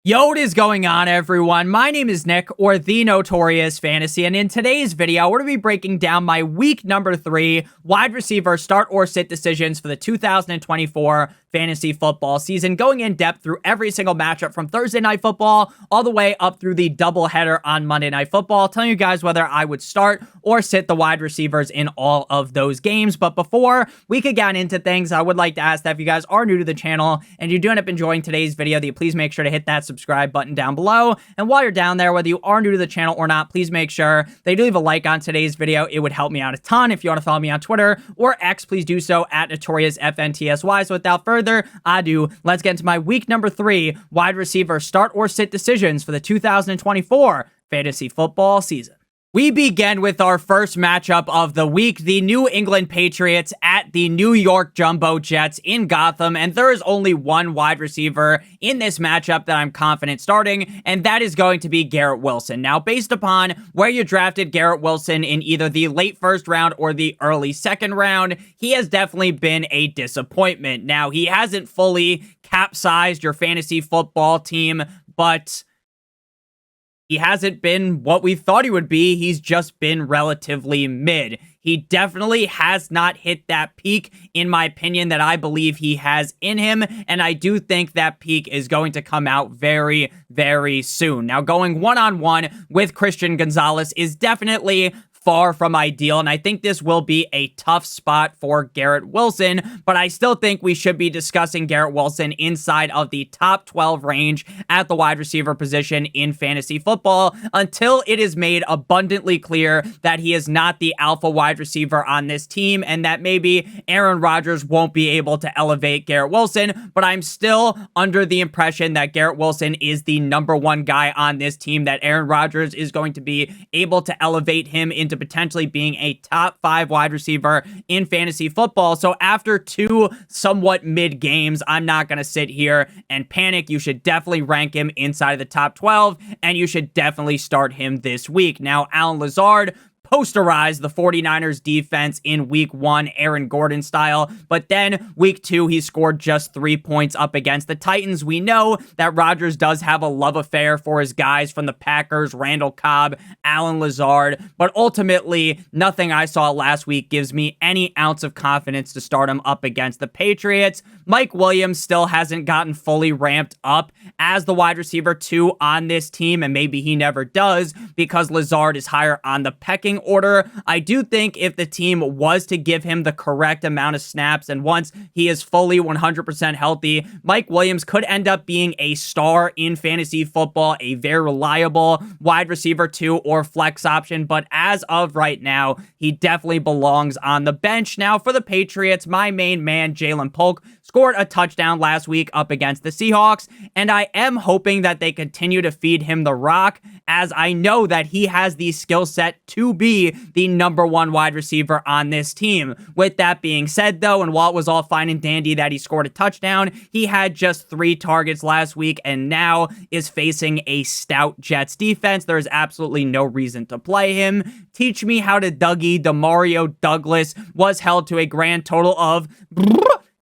Yo, what is going on, everyone? My name is Nick, or the Notorious Fantasy, and in today's video, we're going to be breaking down my week number 3 wide receiver start or sit decisions for the 2024 fantasy football season, going in depth through every single matchup from Thursday Night Football all the way up through the doubleheader on Monday Night Football, telling you guys whether I would start or sit the wide receivers in all of those games. But before we could get into things, I would like to ask that if you guys are new to the channel and you do end up enjoying today's video, that you please make sure to hit that subscribe button down below. And while you're down there, whether you are new to the channel or not, please make sure that you do leave a like on today's video. It would help me out a ton. If you want to follow me on Twitter or X, please do so at NotoriousFantasy. So without further ado, let's get into my week number 3 wide receiver start or sit decisions for the 2024 fantasy football season. We begin with our first matchup of the week, the New England Patriots at the New York Jumbo Jets in Gotham, and there is only one wide receiver in this matchup that I'm confident starting, and that is going to be Garrett Wilson. Now, based upon where you drafted Garrett Wilson in either the late first round or the early second round, he has definitely been a disappointment. Now, he hasn't fully capsized your fantasy football team, but he hasn't been what we thought he would be. He's just been relatively mid. He definitely has not hit that peak, in my opinion, that I believe he has in him. And I do think that peak is going to come out very, very soon. Now, going one-on-one with Christian Gonzalez is definitely far from ideal, and I think this will be a tough spot for Garrett Wilson, but I still think we should be discussing Garrett Wilson inside of the top 12 range at the wide receiver position in fantasy football until it is made abundantly clear that he is not the alpha wide receiver on this team and that maybe Aaron Rodgers won't be able to elevate Garrett Wilson, but I'm still under the impression that Garrett Wilson is the number one guy on this team, that Aaron Rodgers is going to be able to elevate him into potentially being a top 5 wide receiver in fantasy football. So after 2 somewhat mid games, I'm not going to sit here and panic. You should definitely rank him inside of the top 12, and you should definitely start him this week. Now, Allen Lazard posterized the 49ers defense in week 1, Aaron Gordon style, but then week 2, he scored just 3 points up against the Titans. We know that Rodgers does have a love affair for his guys from the Packers, Randall Cobb, Allen Lazard, but ultimately, nothing I saw last week gives me any ounce of confidence to start him up against the Patriots. Mike Williams still hasn't gotten fully ramped up as the wide receiver 2 on this team, and maybe he never does because Lazard is higher on the pecking order. I do think if the team was to give him the correct amount of snaps, and once he is fully 100% healthy, Mike Williams could end up being a star in fantasy football, a very reliable wide receiver 2 or flex option. But as of right now, he definitely belongs on the bench. Now, for the Patriots, my main man, Jalen Polk, scored a touchdown last week up against the Seahawks, and I am hoping that they continue to feed him the rock, as I know that he has the skill set to be the number 1 wide receiver on this team. With that being said, though, and while it was all fine and dandy that he scored a touchdown, he had just 3 targets last week and now is facing a stout Jets defense. There is absolutely no reason to play him. Teach me how to Dougie. Demario Douglas was held to a grand total of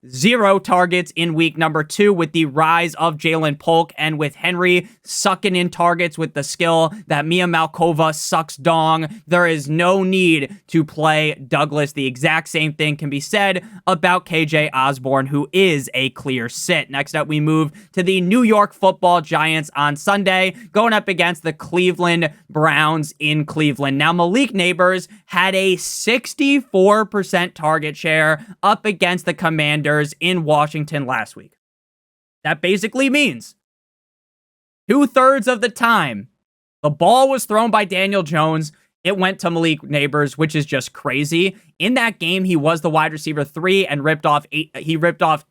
0 targets in week number 2 with the rise of Jalen Polk, and with Henry sucking in targets with the skill that Mia Malkova sucks dong. There is no need to play Douglas. The exact same thing can be said about KJ Osborne, who is a clear sit. Next up, we move to the New York Football Giants on Sunday, going up against the Cleveland Browns in Cleveland. Now, Malik Neighbors had a 64% target share up against the Commanders in Washington last week. That basically means 2/3 of the time the ball was thrown by Daniel Jones, it went to Malik Neighbors, which is just crazy. In that game, he was the wide receiver 3 and ripped off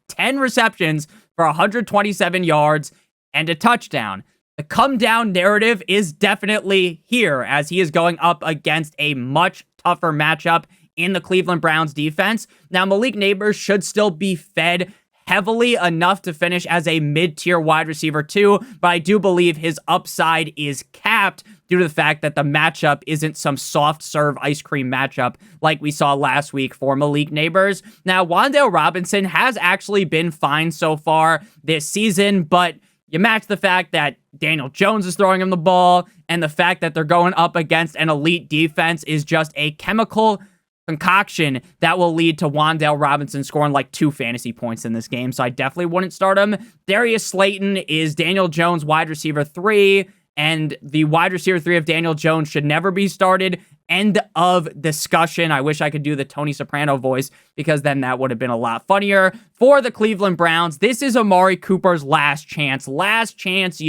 10 receptions for 127 yards and a touchdown. The come down narrative is definitely here, as he is going up against a much tougher matchup in the Cleveland Browns defense. Now, Malik Neighbors should still be fed heavily enough to finish as a mid-tier wide receiver 2, but I do believe his upside is capped due to the fact that the matchup isn't some soft serve ice cream matchup like we saw last week for Malik Neighbors. Now, Wan'Dale Robinson has actually been fine so far this season, but You match the fact that Daniel Jones is throwing him the ball, and the fact that they're going up against an elite defense is just a chemical concoction that will lead to Wan'Dale Robinson scoring like 2 fantasy points in this game. So I definitely wouldn't start him. Darius Slayton is Daniel Jones wide receiver 3, and the wide receiver 3 of Daniel Jones should never be started. End of discussion. I wish I could do the Tony Soprano voice because then that would have been a lot funnier. For the Cleveland Browns, this is Amari Cooper's last chance. Last chance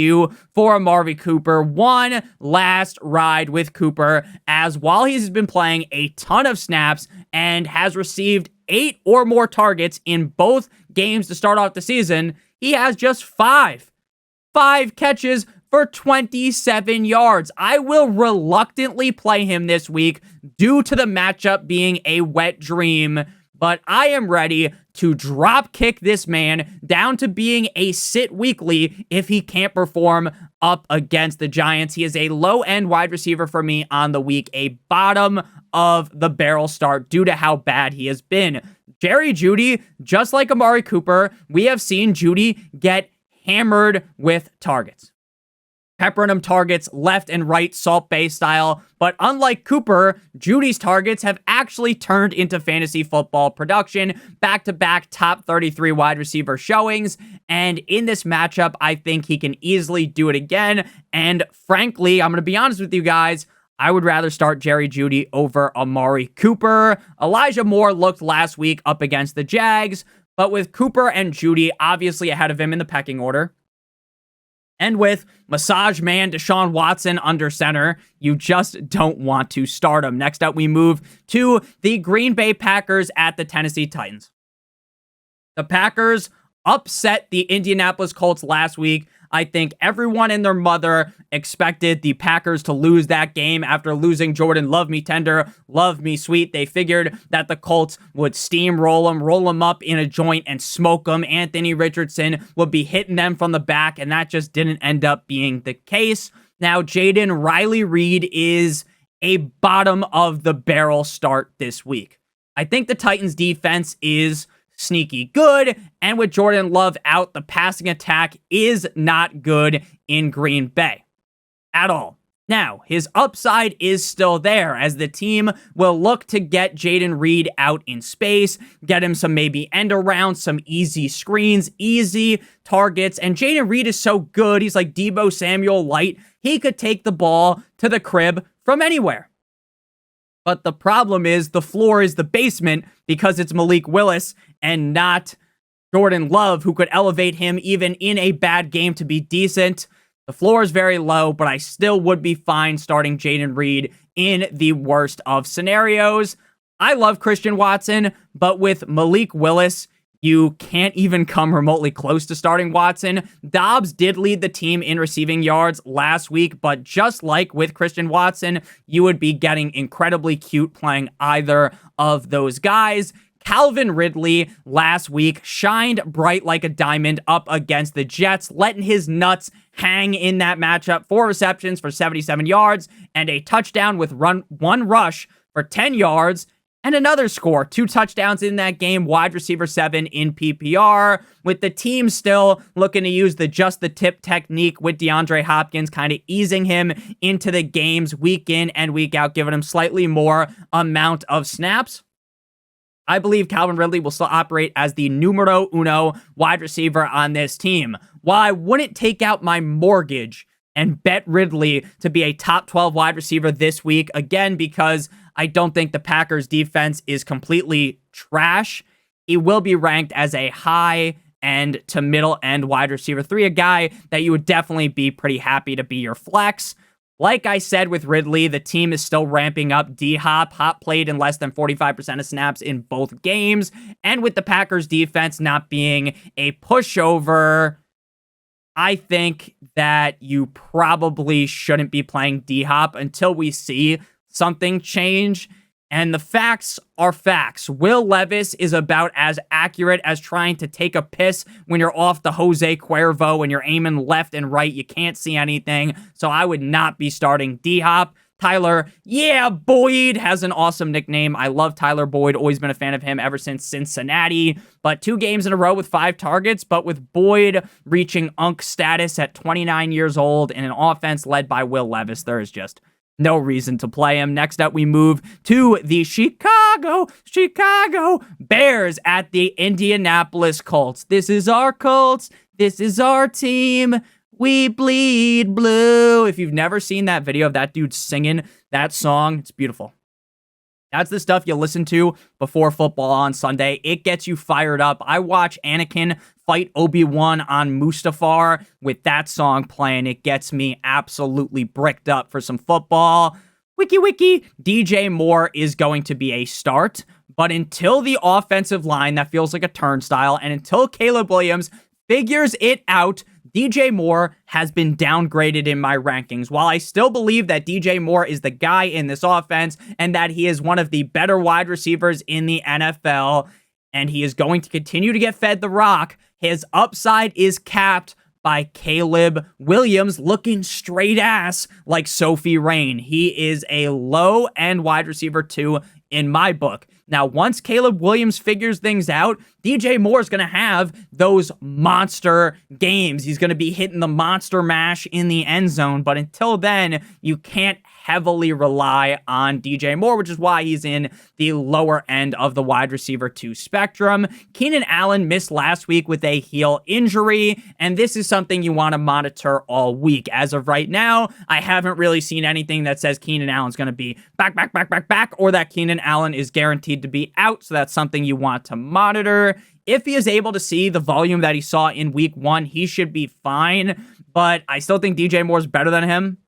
for Amari Cooper. One last ride with Cooper, as while he's been playing a ton of snaps and has received 8 or more targets in both games to start off the season, he has just 5 catches for 27 yards. I will reluctantly play him this week due to the matchup being a wet dream, but I am ready to drop kick this man down to being a sit weekly if he can't perform up against the Giants. He is a low-end wide receiver for me on the week, a bottom of the barrel start due to how bad he has been. Jerry Jeudy, just like Amari Cooper, we have seen Jeudy get hammered with targets. Peppering him targets left and right, Salt Bay style. But unlike Cooper, Jeudy's targets have actually turned into fantasy football production. Back-to-back top 33 wide receiver showings. And in this matchup, I think he can easily do it again. And frankly, I'm going to be honest with you guys, I would rather start Jerry Jeudy over Amari Cooper. Elijah Moore looked last week up against the Jags. But with Cooper and Jeudy obviously ahead of him in the pecking order, and with Massage Man Deshaun Watson under center, you just don't want to start him. Next up, we move to the Green Bay Packers at the Tennessee Titans. The Packers upset the Indianapolis Colts last week. I think everyone and their mother expected the Packers to lose that game after losing Jordan Love Me Tender, Love Me Sweet. They figured that the Colts would steamroll them, roll them up in a joint and smoke them. Anthony Richardson would be hitting them from the back, and that just didn't end up being the case. Now, Jaden Riley Reed is a bottom of the barrel start this week. I think the Titans defense is sneaky good, and with Jordan Love out, the passing attack is not good in Green Bay at all. Now, his upside is still there, as the team will look to get Jaden Reed out in space, get him some maybe end around, some easy screens, easy targets, and Jaden Reed is so good, he's like Deebo Samuel light, he could take the ball to the crib from anywhere. But the problem is the floor is the basement because it's Malik Willis and not Jordan Love, who could elevate him even in a bad game to be decent. The floor is very low, but I still would be fine starting Jaden Reed in the worst of scenarios. I love Christian Watson, but with Malik Willis, you can't even come remotely close to starting Watson. Dobbs did lead the team in receiving yards last week, but just like with Christian Watson, you would be getting incredibly cute playing either of those guys. Calvin Ridley last week shined bright like a diamond up against the Jets, letting his nuts hang in that matchup. 4 receptions for 77 yards and a touchdown with one rush for 10 yards. And another score, 2 touchdowns in that game, wide receiver 7 in PPR, with the team still looking to use the just the tip technique with DeAndre Hopkins, kind of easing him into the games week in and week out, giving him slightly more amount of snaps. I believe Calvin Ridley will still operate as the numero uno wide receiver on this team. While I wouldn't take out my mortgage and bet Ridley to be a top 12 wide receiver this week, again, because I don't think the Packers defense is completely trash, he will be ranked as a high end to middle end wide receiver 3, a guy that you would definitely be pretty happy to be your flex. Like I said with Ridley, the team is still ramping up D-Hop. Hop played in less than 45% of snaps in both games. And with the Packers defense not being a pushover, I think that you probably shouldn't be playing D-Hop until we see something change. And the facts are facts. Will Levis is about as accurate as trying to take a piss when you're off the Jose Cuervo and you're aiming left and right. You can't see anything. So I would not be starting D-Hop. Tyler, yeah, Boyd has an awesome nickname. I love Tyler Boyd. Always been a fan of him ever since Cincinnati. But 2 games in a row with 5 targets. But with Boyd reaching UNC status at 29 years old in an offense led by Will Levis, there is just no reason to play him. Next up, we move to the Chicago Bears at the Indianapolis Colts. This is our Colts. This is our team. We bleed blue. If you've never seen that video of that dude singing that song, it's beautiful. That's the stuff you listen to before football on Sunday. It gets you fired up. I watch Anakin fight Obi-Wan on Mustafar with that song playing. It gets me absolutely bricked up for some football. Wiki. DJ Moore is going to be a start, but until the offensive line, that feels like a turnstile, and until Caleb Williams figures it out, DJ Moore has been downgraded in my rankings. While I still believe that DJ Moore is the guy in this offense and that he is one of the better wide receivers in the NFL, and he is going to continue to get fed the rock, his upside is capped by Caleb Williams looking straight ass like Sophie Rain. He is a low-end wide receiver 2 in my book. Now, once Caleb Williams figures things out, DJ Moore is going to have those monster games. He's going to be hitting the monster mash in the end zone. But until then, you can't heavily rely on DJ Moore, which is why he's in the lower end of the wide receiver 2 spectrum. Keenan Allen missed last week with a heel injury, and this is something you want to monitor all week. As of right now, I haven't really seen anything that says Keenan Allen's going to be back, or that Keenan Allen is guaranteed to be out, so that's something you want to monitor. If he is able to see the volume that he saw in week 1, he should be fine, but I still think DJ Moore is better than him.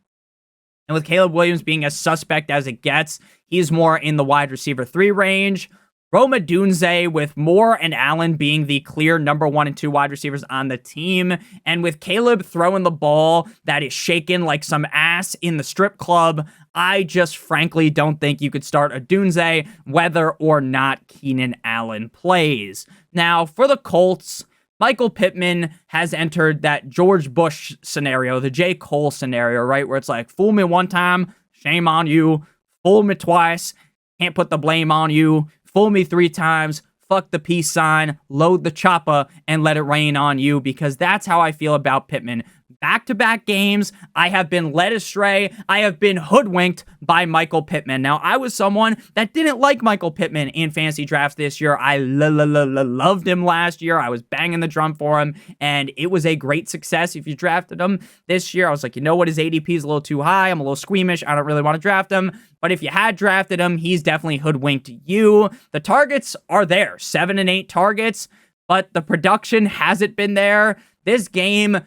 And with Caleb Williams being as suspect as it gets, he's more in the wide receiver 3 range. Rome Odunze, with Moore and Allen being the clear number 1 and 2 wide receivers on the team, and with Caleb throwing the ball that is shaking like some ass in the strip club, I just frankly don't think you could start Odunze whether or not Keenan Allen plays. Now, for the Colts, Michael Pittman has entered that George Bush scenario, the J. Cole scenario, right? Where it's like, fool me one time, shame on you. Fool me twice, can't put the blame on you. Fool me 3 times, fuck the peace sign, load the chopper, and let it rain on you, because that's how I feel about Pittman. Back-to-back games, I have been led astray. I have been hoodwinked by Michael Pittman. Now, I was someone that didn't like Michael Pittman in fantasy drafts this year. I loved him last year. I was banging the drum for him, and it was a great success if you drafted him this year. I was like, you know what? His ADP is a little too high. I'm a little squeamish. I don't really want to draft him. But if you had drafted him, he's definitely hoodwinked you. The targets are there, 7 and 8 targets, but the production hasn't been there. This game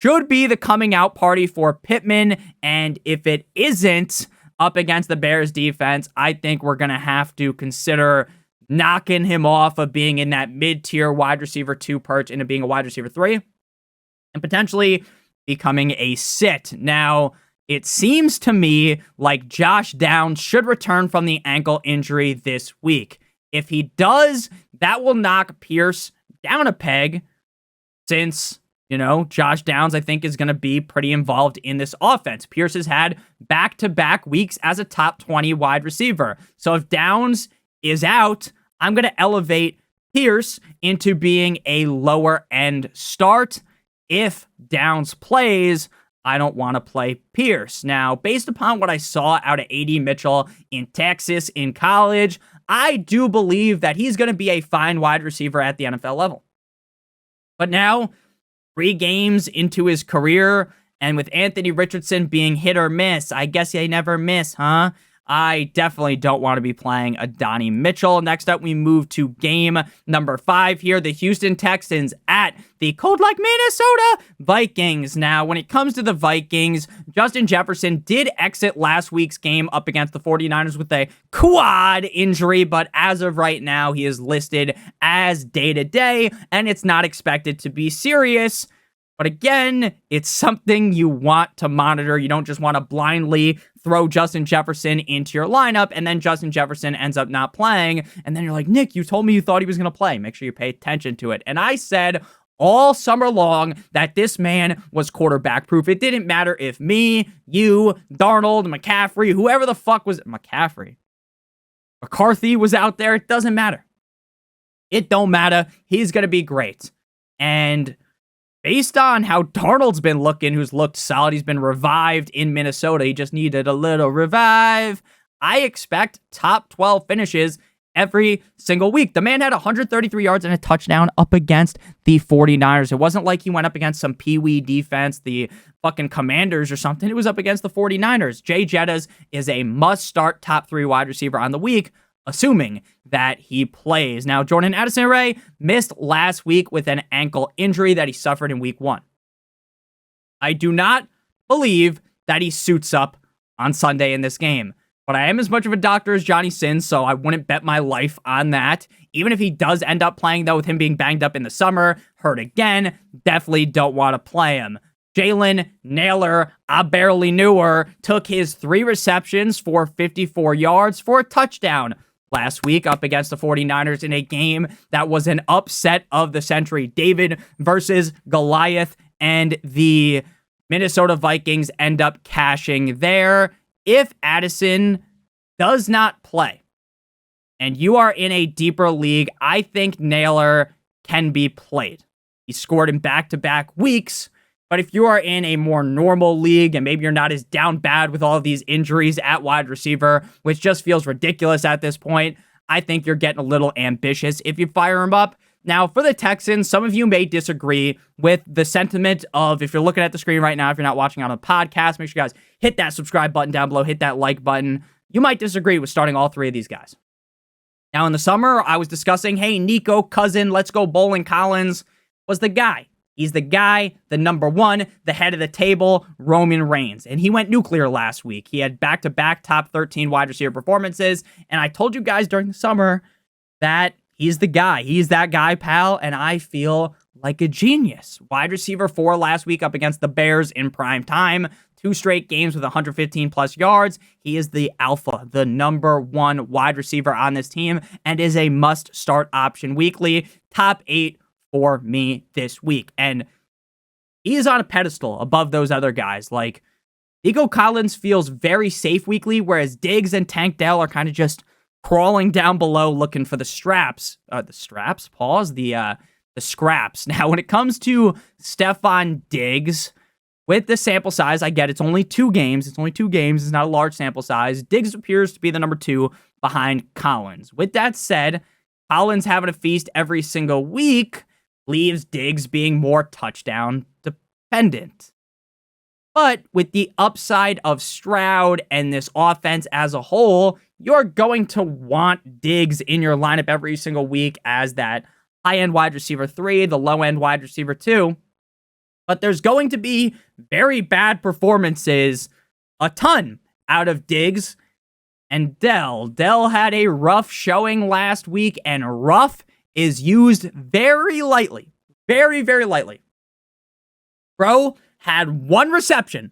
should be the coming out party for Pittman, and if it isn't up against the Bears defense, I think we're going to have to consider knocking him off of being in that mid-tier wide receiver 2 perch into being a wide receiver 3 and potentially becoming a sit. Now, it seems to me like Josh Downs should return from the ankle injury this week. If he does, that will knock Pierce down a peg, since Josh Downs, I think, is going to be pretty involved in this offense. Pierce has had back-to-back weeks as a top 20 wide receiver. So if Downs is out, I'm going to elevate Pierce into being a lower-end start. If Downs plays, I don't want to play Pierce. Now, based upon what I saw out of A.D. Mitchell in Texas in college, I do believe that he's going to be a fine wide receiver at the NFL level. But now, 3 games into his career, and with Anthony Richardson being hit or miss, I guess they never miss, huh? I definitely don't want to be playing Adonai Mitchell. Next up, we move to game number 5 here. The Houston Texans at the cold like Minnesota Vikings. Now, when it comes to the Vikings, Justin Jefferson did exit last week's game up against the 49ers with a quad injury, but as of right now, he is listed as day-to-day, and it's not expected to be serious. But again, it's something you want to monitor. You don't just want to blindly throw Justin Jefferson into your lineup, and then Justin Jefferson ends up not playing, and then you're like, Nick, you told me you thought he was going to play. Make sure you pay attention to it. And I said all summer long that this man was quarterback proof. It didn't matter if me, you, Darnold, McCaffrey, whoever the fuck was McCaffrey, McCarthy was out there. It doesn't matter. It don't matter. He's going to be great. And based on how Darnold's been looking, who's looked solid, he's been revived in Minnesota. He just needed a little revive. I expect top 12 finishes every single week. The man had 133 yards and a touchdown up against the 49ers. It wasn't like he went up against some peewee defense, the fucking Commanders or something. It was up against the 49ers. Jay Jettas is a must-start top 3 wide receiver on the week, assuming that he plays. Now, Jordan Addison-Ray missed last week with an ankle injury that he suffered in week 1. I do not believe that he suits up on Sunday in this game. But I am as much of a doctor as Johnny Sins, so I wouldn't bet my life on that. Even if he does end up playing, though, with him being banged up in the summer, hurt again, definitely don't want to play him. Jalen Naylor, I barely knew her, took his 3 receptions for 54 yards for a touchdown last week up against the 49ers in a game that was an upset of the century. David versus Goliath, and the Minnesota Vikings end up cashing there. If Addison does not play and you are in a deeper league, I think Naylor can be played. He scored in back-to-back weeks, but if you are in a more normal league and maybe you're not as down bad with all of these injuries at wide receiver, which just feels ridiculous at this point, I think you're getting a little ambitious if you fire him up. Now, for the Texans, some of you may disagree with the sentiment of, if you're looking at the screen right now, if you're not watching on a podcast, make sure you guys hit that subscribe button down below, hit that like button. You might disagree with starting all 3 of these guys. Now, in the summer, I was discussing, hey, Nico, Cousin, let's go Bowling Collins was the guy. He's the guy, the number 1, the head of the table, Roman Reigns. And he went nuclear last week. He had back-to-back top 13 wide receiver performances. And I told you guys during the summer that he's the guy. He's that guy, pal, and I feel like a genius. Wide receiver 4 last week up against the Bears in prime time. 2 straight games with 115-plus yards. He is the alpha, the number 1 wide receiver on this team, and is a must-start option weekly. Top 8 for me this week. And he is on a pedestal above those other guys. Like, Nico Collins feels very safe weekly, whereas Diggs and Tank Dell are kind of just crawling down below looking for the scraps. The scraps. Now, when it comes to Stephon Diggs, with the sample size, I get it's only 2 games. It's not a large sample size. Diggs appears to be the number 2 behind Collins. With that said, Collins having a feast every single week leaves Diggs being more touchdown dependent. But with the upside of Stroud and this offense as a whole, you're going to want Diggs in your lineup every single week as that high-end wide receiver 3, the low-end wide receiver 2. But there's going to be very bad performances, a ton, out of Diggs and Dell. Dell had a rough showing last week, and rough is used very lightly. Very, very lightly. Bro had 1 reception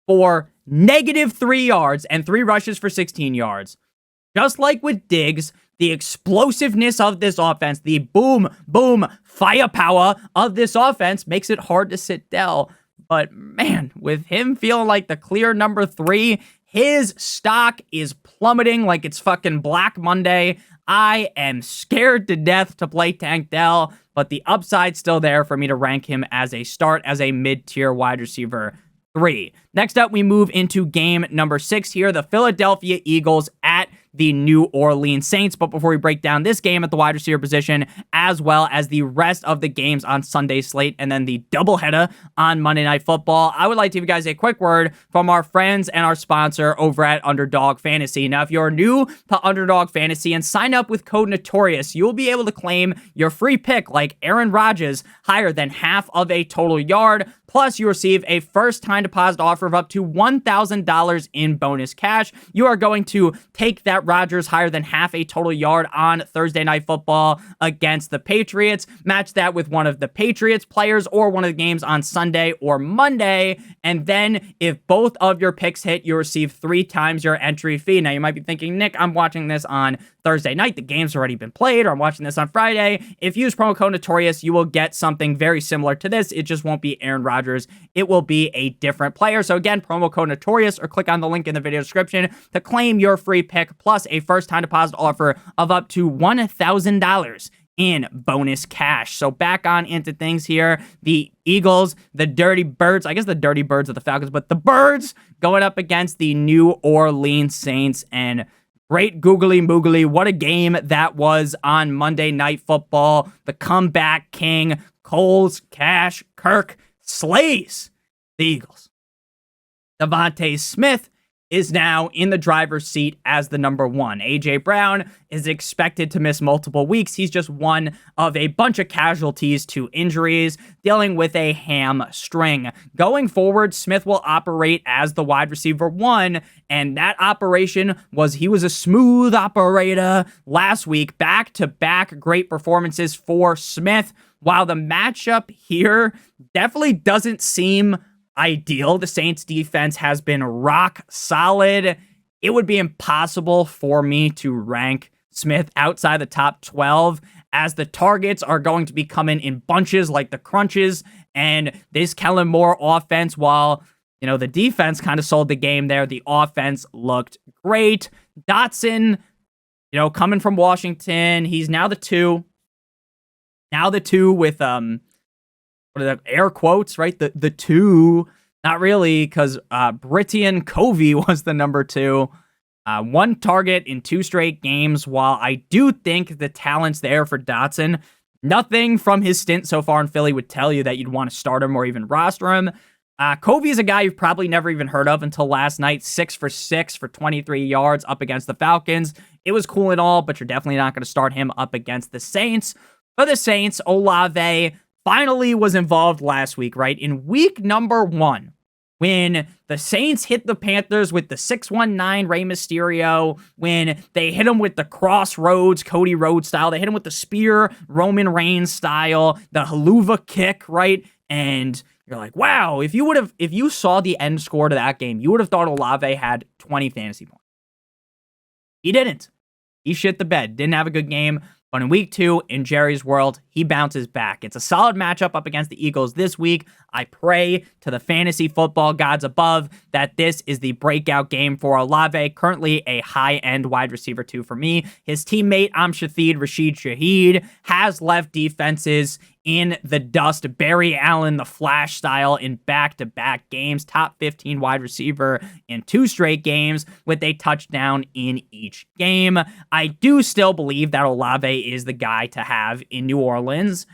for -3 yards and 3 rushes for 16 yards. Just like with Diggs, the explosiveness of this offense, the boom, boom, firepower of this offense makes it hard to sit Dell. But man, with him feeling like the clear number 3, his stock is plummeting like it's fucking Black Monday. I am scared to death to play Tank Dell, but the upside's still there for me to rank him as a start, as a mid-tier wide receiver 3. Next up, we move into game number 6 here, the Philadelphia Eagles at the New Orleans Saints. But before we break down this game at the wide receiver position, as well as the rest of the games on Sunday's slate, and then the doubleheader on Monday Night Football, I would like to give you guys a quick word from our friends and our sponsor over at Underdog Fantasy. Now, if you're new to Underdog Fantasy and sign up with code Notorious, you'll be able to claim your free pick like Aaron Rodgers higher than half of a total yard, Plus, you receive a first-time deposit offer of up to $1,000 in bonus cash. You are going to take that Rodgers higher than half a total yard on Thursday Night Football against the Patriots. Match that with one of the Patriots players or one of the games on Sunday or Monday. And then if both of your picks hit, you receive 3 times your entry fee. Now, you might be thinking, Nick, I'm watching this on Thursday night. The game's already been played, or I'm watching this on Friday. If you use promo code Notorious, you will get something very similar to this. It just won't be Aaron Rodgers. It will be a different player. So again, promo code Notorious, or click on the link in the video description to claim your free pick, plus a first-time deposit offer of up to $1,000 in bonus cash. So back on into things here. The Eagles, the Dirty Birds, I guess the Dirty Birds of the Falcons, but the Birds going up against the New Orleans Saints. And great googly moogly, what a game that was on Monday Night Football. The comeback king, Coles, Cash, Kirk, slays the Eagles. Devontae Smith is now in the driver's seat as the number 1. A.J. Brown is expected to miss multiple weeks. He's just one of a bunch of casualties to injuries, dealing with a hamstring. Going forward, Smith will operate as the wide receiver 1, and that operation he was a smooth operator last week. Back-to-back great performances for Smith, while the matchup here definitely doesn't seem ideal. The Saints defense has been rock solid. It would be impossible for me to rank Smith outside the top 12, as the targets are going to be coming in bunches like the crunches, and this Kellen Moore offense, while the defense kind of sold the game there, the offense looked great. Dotson, coming from Washington, he's now the 2. Now the 2 with what are the air quotes, right? The 2, not really, because Brittian Covey was the number 2. 1 target in 2 straight games. While I do think the talent's there for Dotson, nothing from his stint so far in Philly would tell you that you'd want to start him or even roster him. Covey is a guy you've probably never even heard of until last night. 6 for 6 for 23 yards up against the Falcons. It was cool and all, but you're definitely not going to start him up against the Saints. For the Saints, Olave finally was involved last week, right? In week number 1, when the Saints hit the Panthers with the 619 Rey Mysterio, when they hit him with the Crossroads, Cody Rhodes style, they hit him with the Spear, Roman Reigns style, the Haluva kick, right? And you're like, wow, if you saw the end score to that game, you would have thought Olave had 20 fantasy points. He didn't. He shit the bed. Didn't have a good game. But in week 2, in Jerry's world, he bounces back. It's a solid matchup up against the Eagles this week. I pray to the fantasy football gods above that this is the breakout game for Olave, currently a high-end wide receiver 2 for me. His teammate, Rashid Shaheed, has left defenses in the dust. Barry Allen, the Flash style, in back-to-back games. Top 15 wide receiver in 2 straight games with a touchdown in each game. I do still believe that Olave is the guy to have in New Orleans,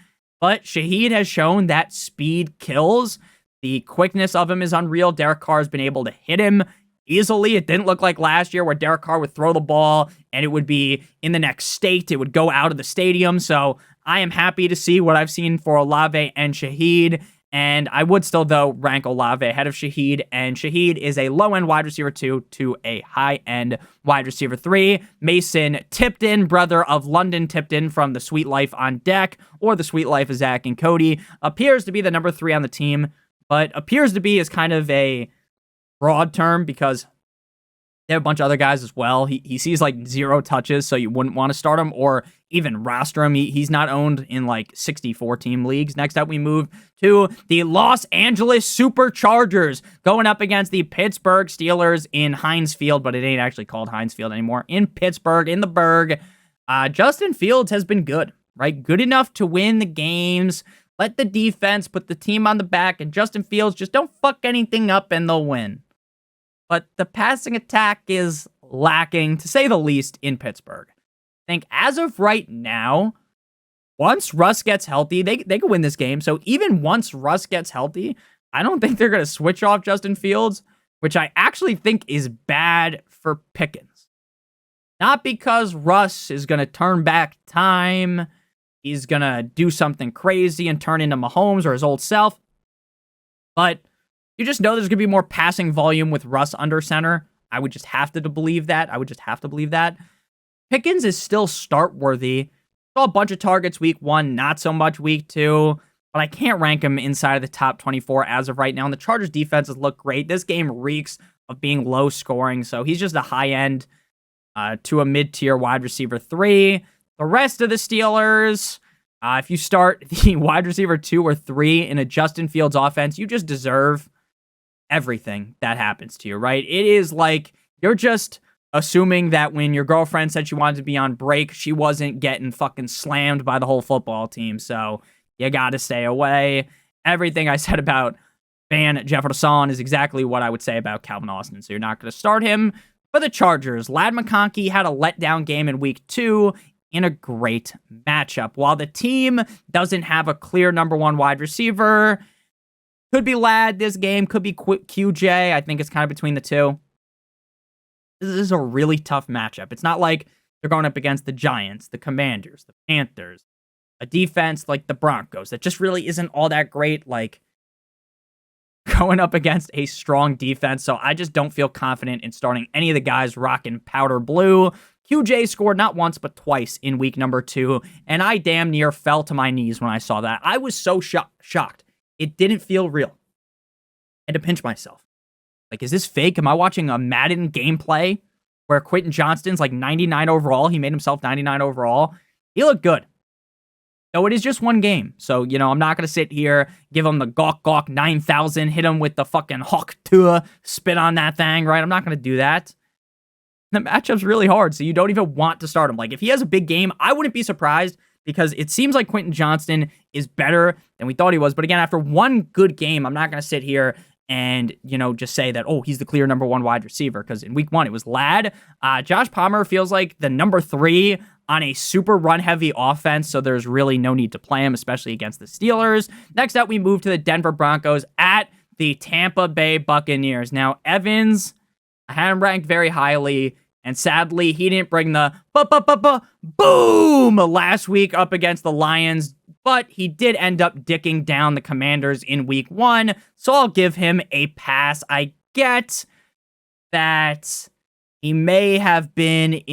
but Shaheed has shown that speed kills. The quickness of him is unreal. Derek Carr has been able to hit him easily. It didn't look like last year where Derek Carr would throw the ball and it would be in the next state. It would go out of the stadium. So I am happy to see what I've seen for Olave and Shaheed. And I would still, though, rank Olave ahead of Shaheed. And Shaheed is a low-end wide receiver 2 to a high-end wide receiver 3. Mason Tipton, brother of London Tipton from The Sweet Life on Deck, or The Sweet Life of Zach and Cody, appears to be the number 3 on the team. But appears to be is kind of a broad term because they have a bunch of other guys as well. He sees like 0 touches, so you wouldn't want to start him or even roster him. He's not owned in like 64-team leagues. Next up, we move to the Los Angeles Superchargers going up against the Pittsburgh Steelers in Heinz Field, but it ain't actually called Heinz Field anymore. In Pittsburgh, in the Burgh, Justin Fields has been good, right? Good enough to win the games. Let the defense put the team on the back, and Justin Fields just don't fuck anything up and they'll win. But the passing attack is lacking, to say the least, in Pittsburgh. I think as of right now, once Russ gets healthy, they can win this game. So even once Russ gets healthy, I don't think they're going to switch off Justin Fields, which I actually think is bad for Pickens. Not because Russ is going to turn back time, he's going to do something crazy and turn into Mahomes or his old self, But you just know there's going to be more passing volume with Russ under center. I would just have to believe that. Pickens is still start worthy. Saw a bunch of targets week 1, not so much week 2, but I can't rank him inside of the top 24 as of right now. And the Chargers defenses look great. This game reeks of being low scoring, so he's just a high end to a mid-tier wide receiver 3. The rest of the Steelers, if you start the wide receiver 2 or 3 in a Justin Fields offense, you just deserve everything that happens to you, right? It is like you're just assuming that when your girlfriend said she wanted to be on break, she wasn't getting fucking slammed by the whole football team. So you got to stay away. Everything I said about Van Jefferson is exactly what I would say about Calvin Austin. So you're not going to start him. For the Chargers, Ladd McConkey had a letdown game in week 2 in a great matchup. While the team doesn't have a clear number 1 wide receiver, could be Ladd this game, could be QJ. I think it's kind of between the two. This is a really tough matchup. It's not like they're going up against the Giants, the Commanders, the Panthers, a defense like the Broncos that just really isn't all that great, like going up against a strong defense. So I just don't feel confident in starting any of the guys rocking powder blue. QJ scored not once, but twice in week number 2, and I damn near fell to my knees when I saw that. I was so shocked. It didn't feel real. I had to pinch myself. Like, is this fake? Am I watching a Madden gameplay where Quentin Johnston's like 99 overall? He made himself 99 overall. He looked good. So it is just one game. So, I'm not going to sit here, give him the gawk 9,000, hit him with the fucking Hawk Tua, spit on that thing, right? I'm not going to do that. The matchup's really hard, so you don't even want to start him. Like, if he has a big game, I wouldn't be surprised because it seems like Quentin Johnston is better than we thought he was. But again, after one good game, I'm not going to sit here and, just say that, oh, he's the clear number 1 wide receiver, because in week 1, it was Ladd. Josh Palmer feels like the number 3 on a super run-heavy offense, so there's really no need to play him, especially against the Steelers. Next up, we move to the Denver Broncos at the Tampa Bay Buccaneers. Now, Evans, I had him ranked very highly, and sadly, he didn't bring the boom last week up against the Lions, but he did end up dicking down the Commanders in week 1, so I'll give him a pass. I get that he may have been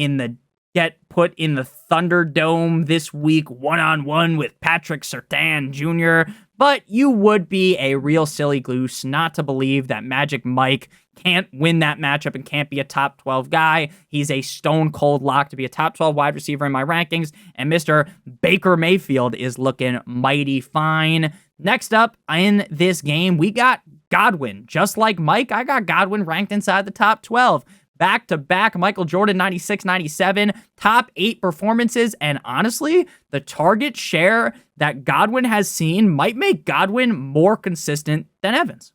get put in the Thunderdome this week one-on-one with Patrick Surtain Jr., but you would be a real silly goose not to believe that Magic Mike can't win that matchup and can't be a top 12 guy. He's a stone cold lock to be a top 12 wide receiver in my rankings, and Mr. Baker Mayfield is looking mighty fine. Next up in this game, we got Godwin. Just like Mike, I got Godwin ranked inside the top 12. Back-to-back Michael Jordan 96-97, top 8 performances, and honestly, the target share that Godwin has seen might make Godwin more consistent than Evans.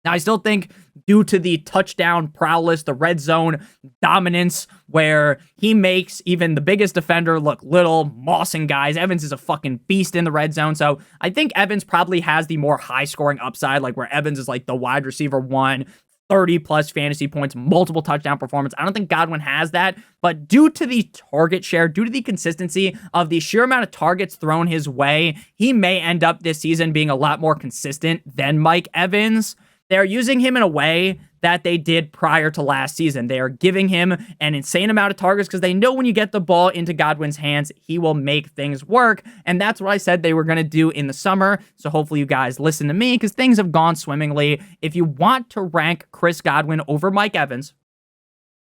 Now, I still think due to the touchdown prowess, the red zone dominance, where he makes even the biggest defender look little, mossing guys. Evans is a fucking beast in the red zone, so I think Evans probably has the more high-scoring upside, like where Evans is like the wide receiver 1, 30-plus fantasy points, multiple touchdown performance. I don't think Godwin has that, but due to the target share, due to the consistency of the sheer amount of targets thrown his way, he may end up this season being a lot more consistent than Mike Evans. They're using him in a way that they did prior to last season. They are giving him an insane amount of targets because they know when you get the ball into Godwin's hands, he will make things work. And that's what I said they were going to do in the summer. So hopefully you guys listen to me because things have gone swimmingly. If you want to rank Chris Godwin over Mike Evans,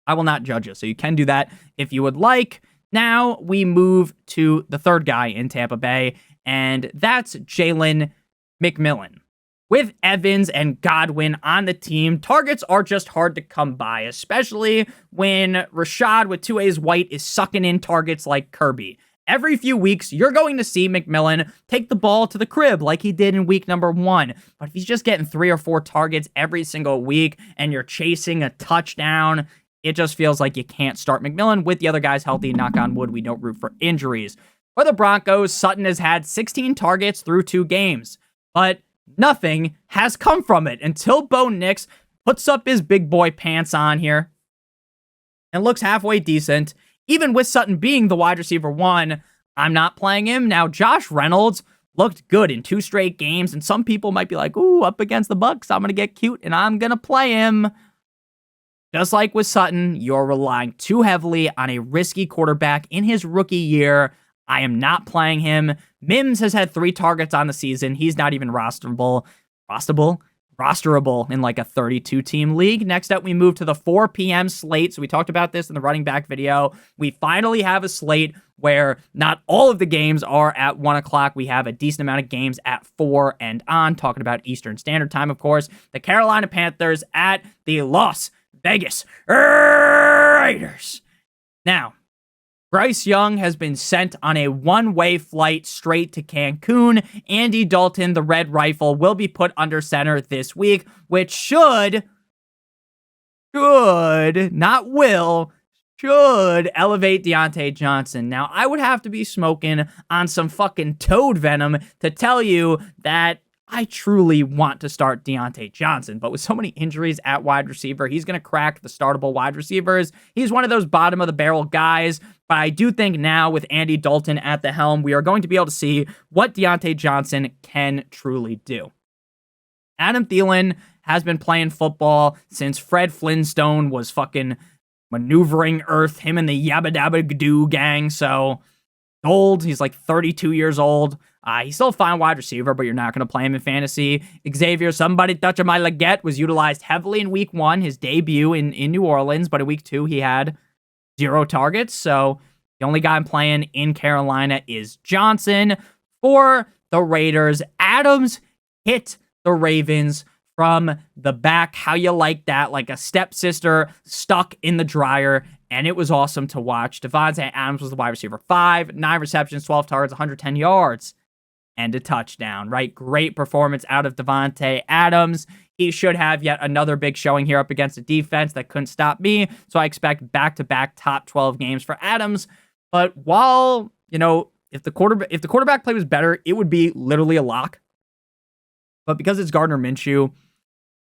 I will not judge you. So you can do that if you would like. Now we move to the third guy in Tampa Bay, and that's Jalen McMillan. With Evans and Godwin on the team, targets are just hard to come by, especially when Rashad with 2A's White is sucking in targets like Kirby. Every few weeks, you're going to see McMillan take the ball to the crib like he did in week number 1. But if he's just getting 3 or 4 targets every single week and you're chasing a touchdown, it just feels like you can't start McMillan with the other guys healthy. Knock on wood, we don't root for injuries. For the Broncos, Sutton has had 16 targets through 2 games, but nothing has come from it until Bo Nix puts up his big boy pants on here and looks halfway decent. Even with Sutton being the wide receiver 1, I'm not playing him. Now, Josh Reynolds looked good in 2 straight games, and some people might be like, ooh, up against the Bucs, I'm going to get cute, and I'm going to play him. Just like with Sutton, you're relying too heavily on a risky quarterback in his rookie year. I am not playing him. Mims has had 3 targets on the season. He's not even rosterable in like a 32-team league. Next up, we move to the 4 p.m. slate. So we talked about this in the running back video. We finally have a slate where not all of the games are at 1 o'clock. We have a decent amount of games at 4 and on, talking about Eastern Standard Time, of course. The Carolina Panthers at the Las Vegas Raiders. Now, Bryce Young has been sent on a one-way flight straight to Cancun. Andy Dalton, the Red Rifle, will be put under center this week, which should elevate Deontay Johnson. Now, I would have to be smoking on some fucking toad venom to tell you that I truly want to start Deontay Johnson, but with so many injuries at wide receiver, he's going to crack the startable wide receivers. He's one of those bottom-of-the-barrel guys, but I do think now with Andy Dalton at the helm, we are going to be able to see what Deontay Johnson can truly do. Adam Thielen has been playing football since Fred Flintstone was fucking maneuvering Earth, him and the Yabba Dabba Doo gang, so old. He's like 32 years old. He's still a fine wide receiver, but you're not going to play him in fantasy. Xavier, somebody touching my Leggett, was utilized heavily in week 1, his debut in New Orleans, but in week 2, he had 0 targets. So the only guy I'm playing in Carolina is Johnson. For the Raiders, Adams hit the Ravens from the back. How you like that? Like a stepsister stuck in the dryer, and it was awesome to watch. Devontae Adams was the wide receiver 5, 9 receptions, 12 targets, 110 yards, and a touchdown, right? Great performance out of Devontae Adams. He should have yet another big showing here up against a defense that couldn't stop me, so I expect back-to-back top 12 games for Adams. But while, if the quarterback play was better, it would be literally a lock. But because it's Gardner Minshew,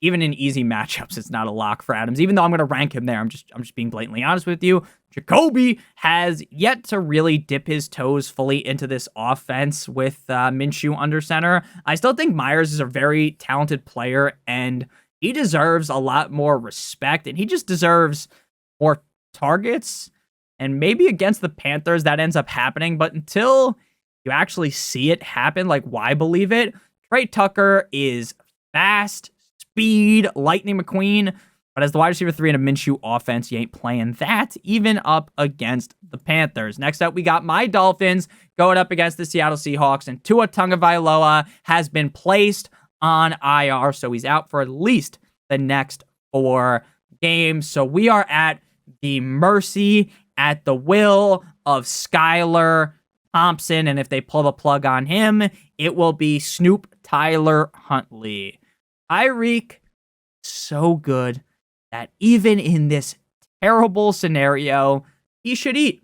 even in easy matchups, it's not a lock for Adams, even though I'm going to rank him there. I'm just being blatantly honest with you. Jacoby has yet to really dip his toes fully into this offense with Minshew under center. I still think Myers is a very talented player, and he deserves a lot more respect, and he just deserves more targets. And maybe against the Panthers, that ends up happening, but until you actually see it happen, like, why believe it? Trey Tucker is fast, speed, Lightning McQueen, but as the wide receiver 3 in a Minshew offense, you ain't playing that, even up against the Panthers. Next up, we got my Dolphins going up against the Seattle Seahawks, and Tua Tagovailoa has been placed on IR, so he's out for at least the next 4 games. So we are at the mercy, at the will of Skylar Thompson, and if they pull the plug on him, it will be Snoop Tyler Huntley. Tyreek, so good that even in this terrible scenario, he should eat.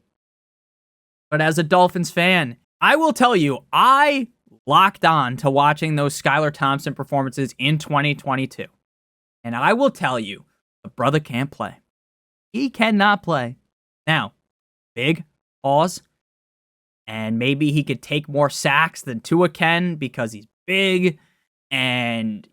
But as a Dolphins fan, I will tell you, I locked on to watching those Skylar Thompson performances in 2022. And I will tell you, the brother can't play. He cannot play. Now, big pause. And maybe he could take more sacks than Tua can because he's big. And,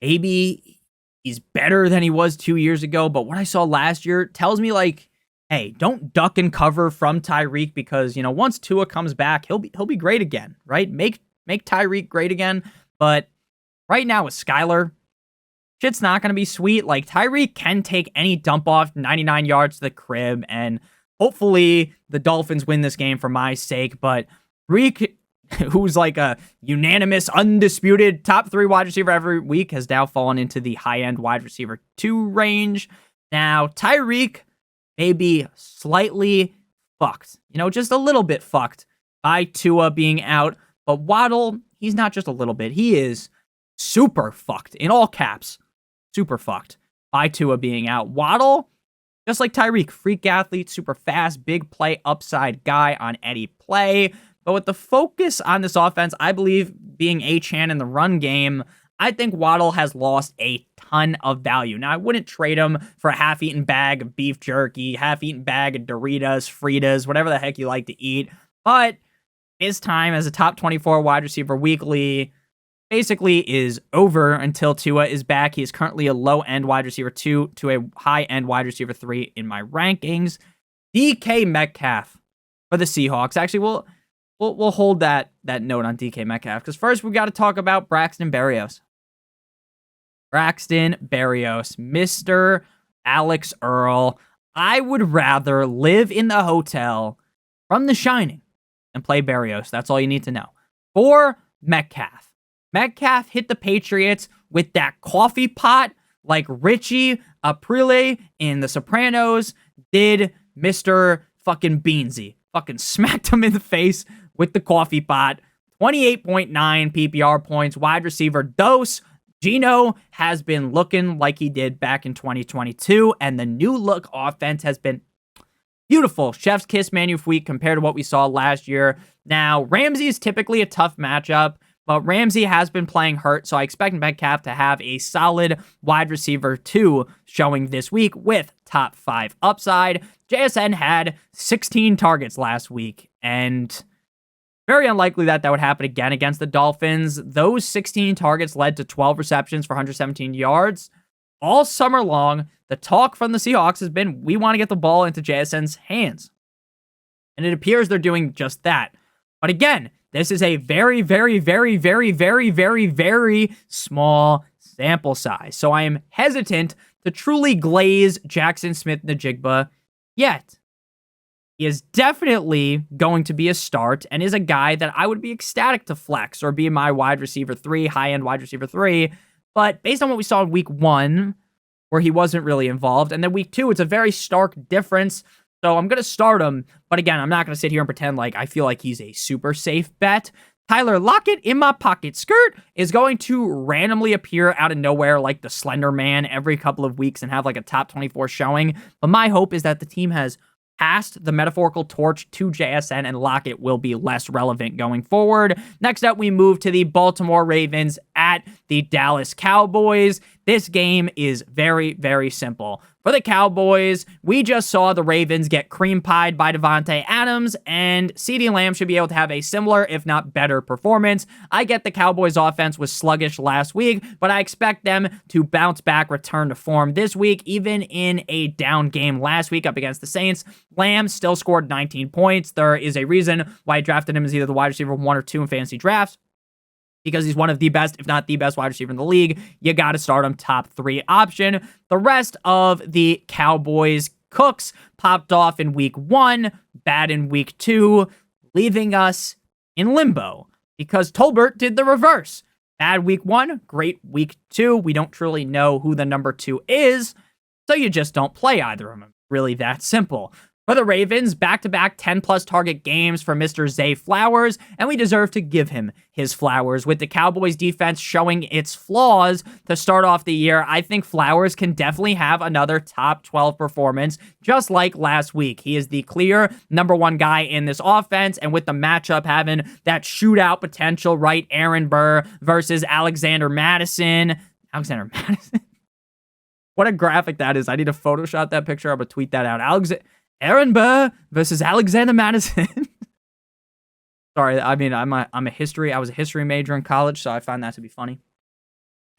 maybe he's better than he was 2 years ago. But what I saw last year tells me, like, hey, don't duck and cover from Tyreek because, once Tua comes back, he'll be great again, right? Make Tyreek great again. But right now with Skylar, shit's not going to be sweet. Like, Tyreek can take any dump off 99 yards to the crib, and hopefully the Dolphins win this game for my sake. But Tyreek, who's like a unanimous, undisputed top 3 wide receiver every week, has now fallen into the high-end wide receiver 2 range. Now, Tyreek may be slightly fucked, just a little bit fucked by Tua being out. But Waddle, he's not just a little bit. He is super fucked, in all caps, super fucked by Tua being out. Waddle, just like Tyreek, freak athlete, super fast, big play, upside guy on any play. But with the focus on this offense, I believe being Achane in the run game, I think Waddle has lost a ton of value. Now, I wouldn't trade him for a half-eaten bag of beef jerky, half-eaten bag of Doritos, Fritas, whatever the heck you like to eat. But his time as a top 24 wide receiver weekly basically is over until Tua is back. He is currently a low-end wide receiver 2 to a high-end wide receiver 3 in my rankings. DK Metcalf for the Seahawks. Actually, we'll hold that note on DK Metcalf because first we got to talk about Braxton Berrios. Braxton Berrios, Mr. Alex Earl. I would rather live in the hotel from The Shining and play Berrios. That's all you need to know. For Metcalf. Metcalf hit the Patriots with that coffee pot like Richie Aprile in The Sopranos did Mr. fucking Beansy. Fucking smacked him in the face with the coffee pot. 28.9 PPR points. Wide receiver dose. Geno has been looking like he did back in 2022, and the new look offense has been beautiful. Chef's kiss Magnifique compared to what we saw last year. Now, Ramsey is typically a tough matchup, but Ramsey has been playing hurt, so I expect Metcalf to have a solid wide receiver 2 showing this week with top 5 upside. JSN had 16 targets last week, and very unlikely that would happen again against the Dolphins. Those 16 targets led to 12 receptions for 117 yards. All summer long, the talk from the Seahawks has been, we want to get the ball into JSN's hands. And it appears they're doing just that. But again, this is a very, very, very, very, very, very, very small sample size. So I am hesitant to truly glaze Jackson Smith-Njigba yet. He is definitely going to be a start and is a guy that I would be ecstatic to flex or be my wide receiver 3, high-end wide receiver 3. But based on what we saw in week 1, where he wasn't really involved, and then week 2, it's a very stark difference. So I'm going to start him. But again, I'm not going to sit here and pretend like I feel like he's a super safe bet. Tyler Lockett in my pocket skirt is going to randomly appear out of nowhere like the Slender Man every couple of weeks and have like a top 24 showing. But my hope is that the team has passed the metaphorical torch to JSN and Lockett will be less relevant going forward. Next up, we move to the Baltimore Ravens at the Dallas Cowboys. This game is very, very simple. For the Cowboys, we just saw the Ravens get cream pied by Devontae Adams, and CeeDee Lamb should be able to have a similar, if not better, performance. I get the Cowboys' offense was sluggish last week, but I expect them to bounce back, return to form this week, even in a down game last week up against the Saints. Lamb still scored 19 points. There is a reason why I drafted him as either the wide receiver 1 or 2 in fantasy drafts, because he's one of the best, if not the best wide receiver in the league. You got to start him top 3 option. The rest of the Cowboys cooks popped off in week 1, bad in week 2, leaving us in limbo because Tolbert did the reverse. Bad week 1, great week 2. We don't truly know who the number 2 is, so you just don't play either of them. Really that simple. For the Ravens, back-to-back 10-plus target games for Mr. Zay Flowers, and we deserve to give him his flowers. With the Cowboys defense showing its flaws to start off the year, I think Flowers can definitely have another top 12 performance, just like last week. He is the clear number 1 guy in this offense, and with the matchup having that shootout potential, right? Aaron Burr versus Alexander Madison. Alexander Madison? What a graphic that is. I need to Photoshop that picture. I'm going to tweet that out. Aaron Burr versus Alexander Madison. Sorry, I mean, I was a history major in college, so I find that to be funny.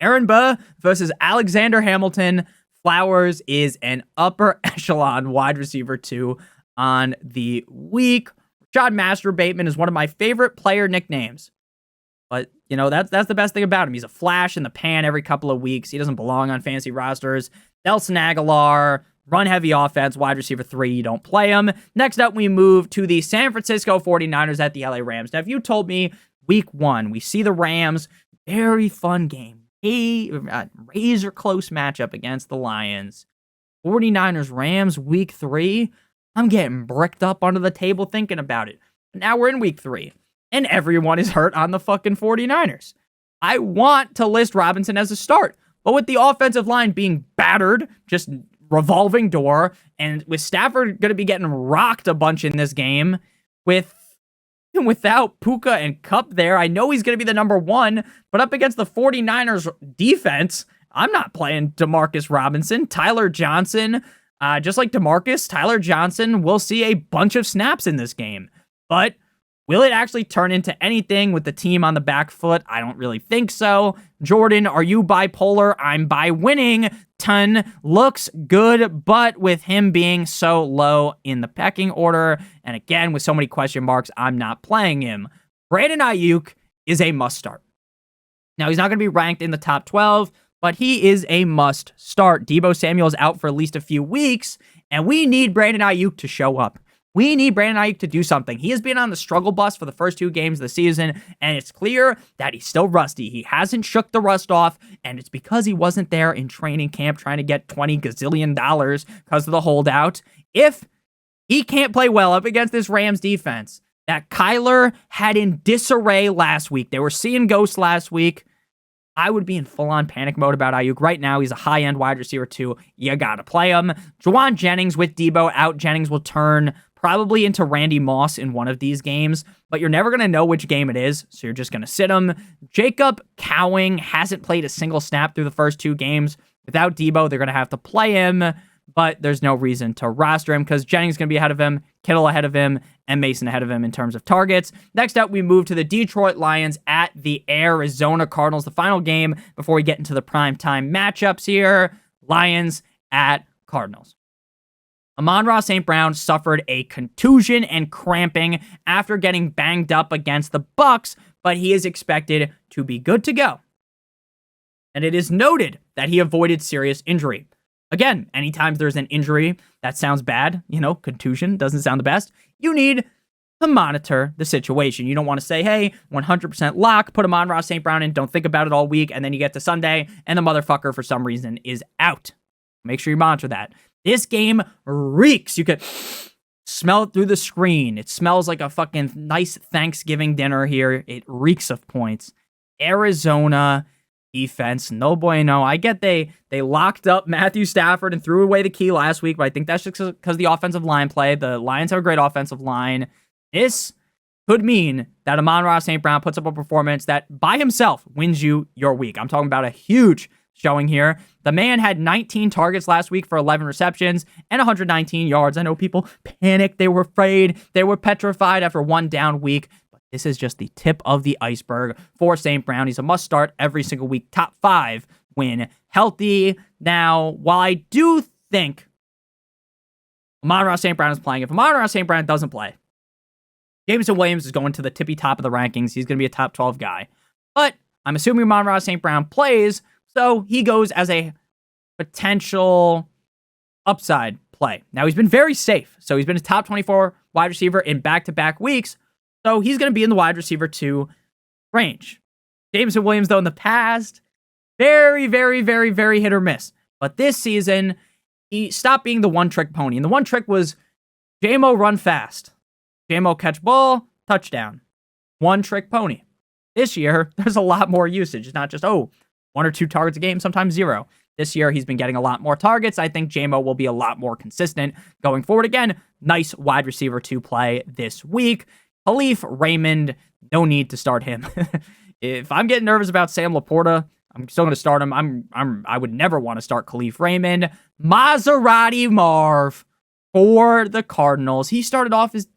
Aaron Burr versus Alexander Hamilton. Flowers is an upper echelon wide receiver 2 on the week. Rashad Master Bateman is one of my favorite player nicknames. But, you know, that's the best thing about him. He's a flash in the pan every couple of weeks. He doesn't belong on fantasy rosters. Nelson Aguilar, run-heavy offense, wide receiver 3, you don't play him. Next up, we move to the San Francisco 49ers at the LA Rams. Now, if you told me week 1, we see the Rams, very fun game. Razor close matchup against the Lions. 49ers Rams week 3, I'm getting bricked up under the table thinking about it. Now we're in week 3, and everyone is hurt on the fucking 49ers. I want to list Robinson as a start, but with the offensive line being battered, just revolving door, and with Stafford going to be getting rocked a bunch in this game, without Puka and Kupp there, I know he's going to be the number 1, but up against the 49ers defense, I'm not playing Demarcus Robinson. Tyler Johnson, just like Demarcus, Tyler Johnson will see a bunch of snaps in this game, but Will it actually turn into anything with the team on the back foot? I don't really think so. Jordan, are you bipolar? I'm by winning. Ton looks good, but with him being so low in the pecking order, and again, with so many question marks, I'm not playing him. Brandon Ayuk is a must start. Now, he's not going to be ranked in the top 12, but he is a must start. Deebo Samuel's out for at least a few weeks, and we need Brandon Ayuk to show up. We need Brandon Ayuk to do something. He has been on the struggle bus for the first 2 games of the season, and it's clear that he's still rusty. He hasn't shook the rust off, and it's because he wasn't there in training camp trying to get $20 gazillion because of the holdout. If he can't play well up against this Rams defense that Kyler had in disarray last week, they were seeing ghosts last week, I would be in full-on panic mode about Ayuk. Right now, he's a high-end wide receiver, too. You gotta play him. Juwan Jennings with Deebo out. Jennings will turn probably into Randy Moss in one of these games, but you're never going to know which game it is, so you're just going to sit him. Jacob Cowing hasn't played a single snap through the first 2 games. Without Deebo, they're going to have to play him, but there's no reason to roster him because Jennings is going to be ahead of him, Kittle ahead of him, and Mason ahead of him in terms of targets. Next up, we move to the Detroit Lions at the Arizona Cardinals, the final game before we get into the primetime matchups here. Lions at Cardinals. Amon-Ra St. Brown suffered a contusion and cramping after getting banged up against the Bucs, but he is expected to be good to go. And it is noted that he avoided serious injury. Again, anytime there's an injury that sounds bad, contusion doesn't sound the best, you need to monitor the situation. You don't want to say, hey, 100% lock, put Amon-Ra St. Brown in, don't think about it all week, and then you get to Sunday, and the motherfucker, for some reason, is out. Make sure you monitor that. This game reeks. You could smell it through the screen. It smells like a fucking nice Thanksgiving dinner here. It reeks of points. Arizona defense, no bueno. I get they locked up Matthew Stafford and threw away the key last week, but I think that's just because the offensive line play. The Lions have a great offensive line. This could mean that Amon-Ra St. Brown puts up a performance that by himself wins you your week. I'm talking about a huge showing here. The man had 19 targets last week for 11 receptions and 119 yards. I know people panicked. They were afraid. They were petrified after one down week. But this is just the tip of the iceberg for St. Brown. He's a must start every single week. Top 5 when healthy. Now, while I do think Amon-Ra St. Brown is playing, if Amon-Ra St. Brown doesn't play, Jameson Williams is going to the tippy top of the rankings. He's going to be a top 12 guy. But I'm assuming Amon-Ra St. Brown plays, so he goes as a potential upside play. Now, he's been very safe. So he's been a top 24 wide receiver in back-to-back weeks. So he's going to be in the wide receiver 2 range. Jameson Williams, though, in the past, very, very, very, very hit or miss. But this season, he stopped being the one-trick pony. And the one trick was JMO run fast. JMO catch ball, touchdown. One-trick pony. This year, there's a lot more usage. It's not just, 1 or 2 targets a game, sometimes 0. This year, he's been getting a lot more targets. I think JMO will be a lot more consistent going forward. Again, nice wide receiver to play this week. Khalif Raymond, no need to start him. If I'm getting nervous about Sam Laporta, I'm still going to start him. I would never want to start Khalif Raymond. Maserati Marv for the Cardinals. He started off his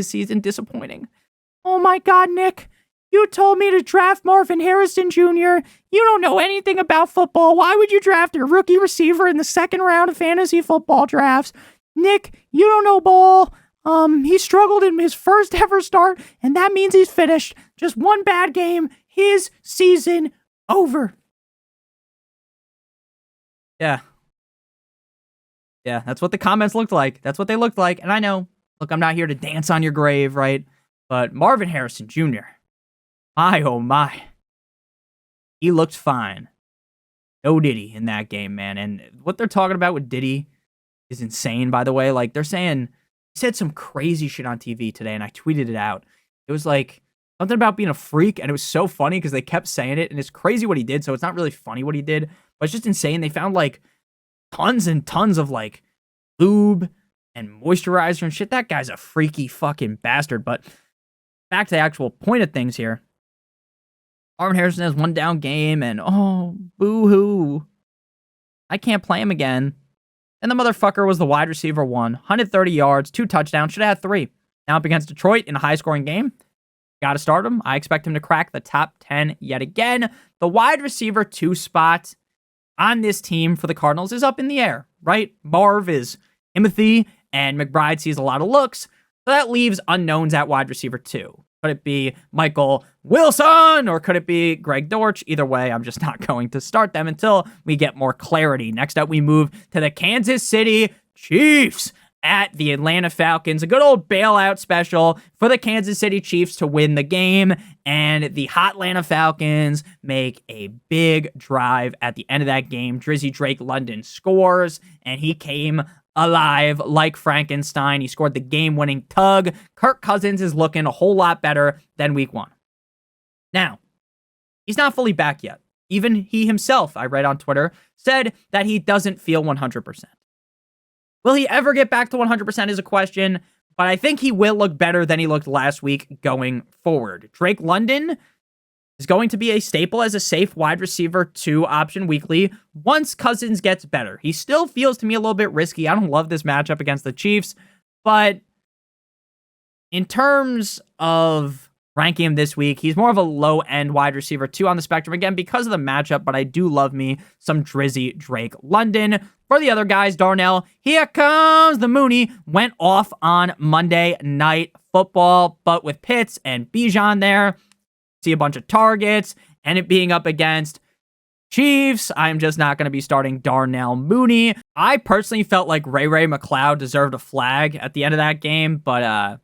season disappointing. Oh my God, Nick. You told me to draft Marvin Harrison Jr. You don't know anything about football. Why would you draft a rookie receiver in the second round of fantasy football drafts? Nick, you don't know ball. He struggled in his first ever start, and that means he's finished. Just one bad game. His season over. Yeah. Yeah, that's what the comments looked like. That's what they looked like. And I know, look, I'm not here to dance on your grave, right? But Marvin Harrison Jr., my, oh my. He looked fine. No Diddy in that game, man. And what they're talking about with Diddy is insane, by the way. Like, they're saying, he said some crazy shit on TV today, and I tweeted it out. It was like something about being a freak, and it was so funny because they kept saying it, and it's crazy what he did, so it's not really funny what he did, but it's just insane. They found, like, tons and tons of, like, lube and moisturizer and shit. That guy's a freaky fucking bastard. But back to the actual point of things here. Marvin Harrison has one down game, and boo-hoo. I can't play him again. And the motherfucker was the wide receiver 1, 130 yards, 2 touchdowns, should have had 3. Now up against Detroit in a high-scoring game, Got to start him. I expect him to crack the top 10 yet again. The wide receiver 2 spot on this team for the Cardinals is up in the air, right? Marv is Timothy, and McBride sees a lot of looks. So that leaves unknowns at wide receiver 2. Could it be Michael Wilson or could it be Greg Dortch? Either way, I'm just not going to start them until we get more clarity. Next up, we move to the Kansas City Chiefs at the Atlanta Falcons. A good old bailout special for the Kansas City Chiefs to win the game. And the hot Atlanta Falcons make a big drive at the end of that game. Drizzy Drake London scores, and he came alive like Frankenstein. He scored the game-winning tug. Kirk Cousins is looking a whole lot better than week 1. Now, he's not fully back yet. Even he himself, I read on Twitter, said that he doesn't feel 100%. Will he ever get back to 100% is a question, but I think he will look better than he looked last week going forward. Drake London is going to be a staple as a safe wide receiver 2 option weekly once Cousins gets better. He still feels to me a little bit risky. I don't love this matchup against the Chiefs, but in terms of ranking him this week, he's more of a low-end wide receiver 2 on the spectrum, again, because of the matchup, but I do love me some Drizzy Drake London. For the other guys, Darnell, here comes the Mooney, went off on Monday Night Football, but with Pitts and Bijan there, see a bunch of targets, and it being up against Chiefs, I'm just not going to be starting Darnell Mooney. I personally felt like Ray McCloud deserved a flag at the end of that game, but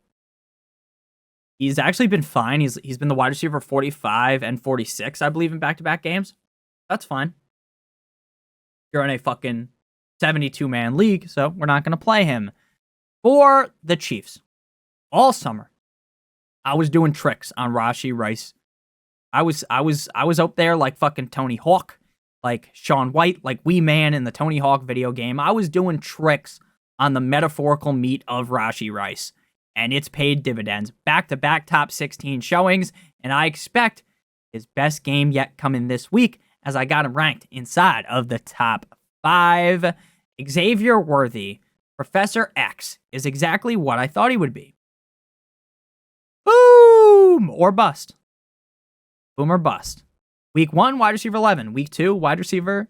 he's actually been fine. He's been the wide receiver 45 and 46, I believe, in back-to-back games. That's fine. You're in a fucking 72-man league, so we're not going to play him. For the Chiefs, all summer, I was doing tricks on Rashee Rice. I was up there like fucking Tony Hawk, like Sean White, like Wee Man in the Tony Hawk video game. I was doing tricks on the metaphorical meat of Rashee Rice, and it's paid dividends. Back-to-back top 16 showings, and I expect his best game yet coming this week as I got him ranked inside of the top 5. Xavier Worthy, Professor X, is exactly what I thought he would be. Boom or bust. Boom or bust. Week 1, wide receiver 11. Week 2, wide receiver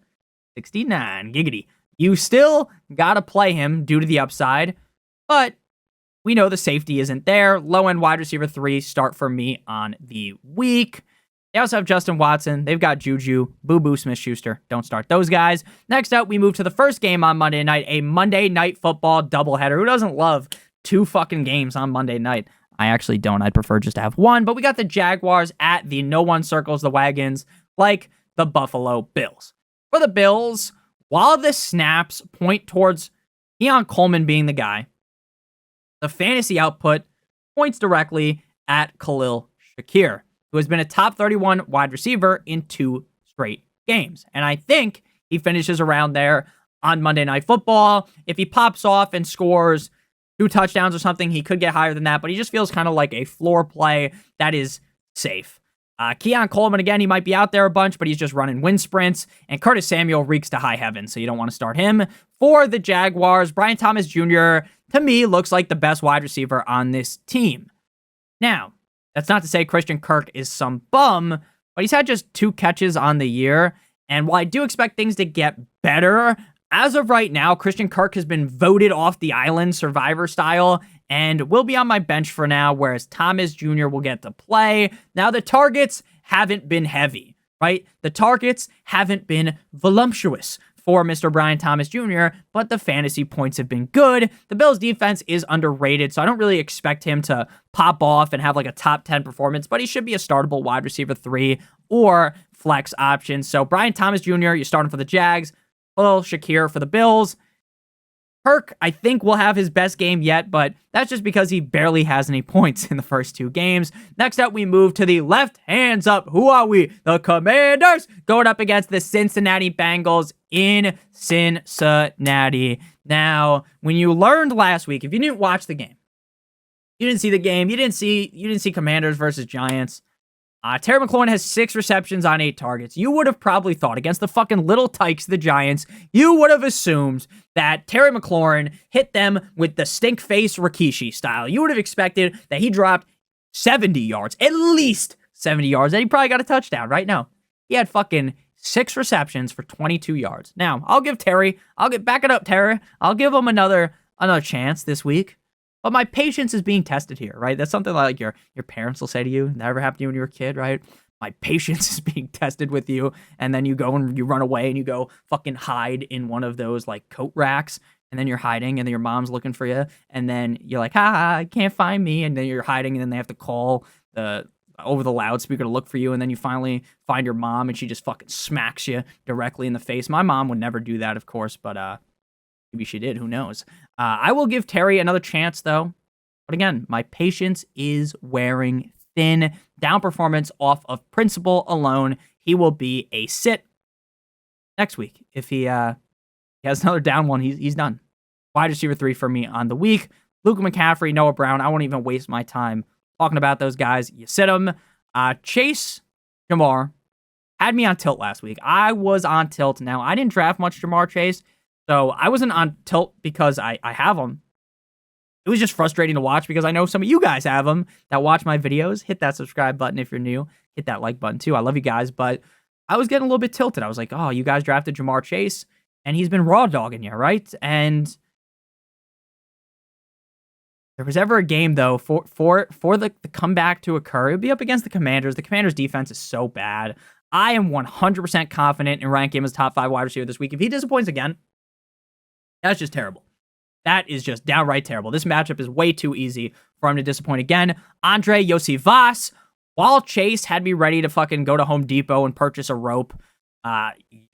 69. Giggity. You still got to play him due to the upside, but we know the safety isn't there. Low-end wide receiver 3 start for me on the week. They also have Justin Watson. They've got Juju, Boo Smith-Schuster. Don't start those guys. Next up, we move to the first game on Monday night, a Monday Night Football doubleheader. Who doesn't love 2 fucking games on Monday night? I actually don't. I'd prefer just to have 1. But we got the Jaguars at the no one circles the wagons like the Buffalo Bills. For the Bills, while the snaps point towards Keon Coleman being the guy, the fantasy output points directly at Khalil Shakir, who has been a top 31 wide receiver in 2 straight games. And I think he finishes around there on Monday Night Football. If he pops off and scores 2 touchdowns or something, he could get higher than that, but he just feels kind of like a floor play that is safe. Keon Coleman, again, he might be out there a bunch, but he's just running wind sprints, and Curtis Samuel reeks to high heaven, so you don't want to start him. For the Jaguars, Brian Thomas Jr., to me, looks like the best wide receiver on this team. Now, that's not to say Christian Kirk is some bum, but he's had just 2 catches on the year, and while I do expect things to get better, as of right now, Christian Kirk has been voted off the island survivor style and will be on my bench for now, whereas Thomas Jr. will get to play. Now, the targets haven't been heavy, right? The targets haven't been voluptuous for Mr. Brian Thomas Jr., but the fantasy points have been good. The Bills' defense is underrated, so I don't really expect him to pop off and have like a top 10 performance, but he should be a startable wide receiver 3 or flex option. So Brian Thomas Jr., you're starting for the Jags. Well, Shakir for the Bills. Kirk, I think, will have his best game yet, but that's just because he barely has any points in the first 2 games. Next up, we move to the left hands up. Who are we? The Commanders going up against the Cincinnati Bengals in Cincinnati. Now, when you learned last week, if you didn't watch the game, you didn't see the game, you didn't see Commanders versus Giants. Terry McLaurin has 6 receptions on 8 targets. You would have probably thought, against the fucking little tykes, the Giants, you would have assumed that Terry McLaurin hit them with the stink face Rikishi style. You would have expected that he dropped 70 yards, at least 70 yards. And he probably got a touchdown right now. He had fucking 6 receptions for 22 yards. Now, I'll give Terry, back it up, Terry. I'll give him another chance this week. But my patience is being tested here, right? That's something like your parents will say to you. That ever happened to you when you were a kid, right? My patience is being tested with you. And then you go and you run away and you go fucking hide in one of those like coat racks. And then you're hiding and then your mom's looking for you. And then you're like, I can't find me. And then you're hiding and then they have to call over the loudspeaker to look for you. And then you finally find your mom and she just fucking smacks you directly in the face. My mom would never do that, of course, but maybe she did. Who knows? I will give Terry another chance, though. But again, my patience is wearing thin. Down performance off of principle alone. He will be a sit next week. If he has another down one, he's done. Wide receiver 3 for me on the week. Luka McCaffrey, Noah Brown. I won't even waste my time talking about those guys. You sit them. Chase Jamar had me on tilt last week. I was on tilt. Now, I didn't draft much Jamar Chase. So I wasn't on tilt because I have them. It was just frustrating to watch because I know some of you guys have them that watch my videos. Hit that subscribe button if you're new. Hit that like button too. I love you guys, but I was getting a little bit tilted. I was like, oh, you guys drafted Jamar Chase and he's been raw dogging you, right? And there was ever a game though for the comeback to occur, it would be up against the Commanders. The Commanders defense is so bad. I am 100% confident in ranking him as top 5 wide receiver this week. If he disappoints again, that's just terrible. That is just downright terrible. This matchup is way too easy for him to disappoint again. Andre Yosivas, while Chase had me ready to fucking go to Home Depot and purchase a rope,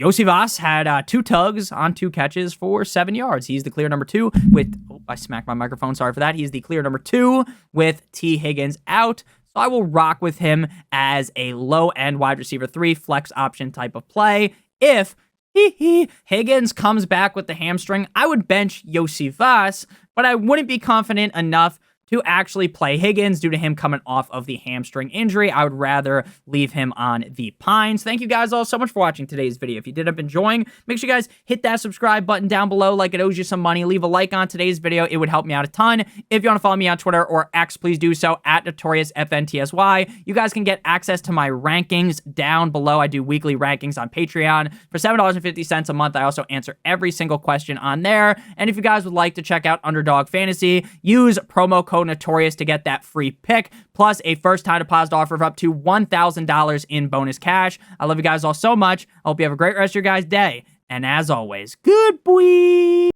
Yosivas had 2 tugs on 2 catches for 7 yards. He's the clear number 2 with... Oh, I smacked my microphone. Sorry for that. He's the clear number 2 with T. Higgins out. So I will rock with him as a low-end wide receiver 3 flex option type of play. If... Higgins comes back with the hamstring, I would bench Yosivas, but I wouldn't be confident enough to actually play Higgins due to him coming off of the hamstring injury. I would rather leave him on the Pines. Thank you guys all so much for watching today's video. If you did end up enjoying, make sure you guys hit that subscribe button down below like it owes you some money. Leave a like on today's video. It would help me out a ton. If you want to follow me on Twitter or X, please do so at NotoriousFantasy. You guys can get access to my rankings down below. I do weekly rankings on Patreon for $7.50 a month. I also answer every single question on there. And if you guys would like to check out Underdog Fantasy, use promo code Notorious to get that free pick, plus a first-time deposit offer of up to $1,000 in bonus cash. I love you guys all so much. I hope you have a great rest of your guys' day. And as always, good boy.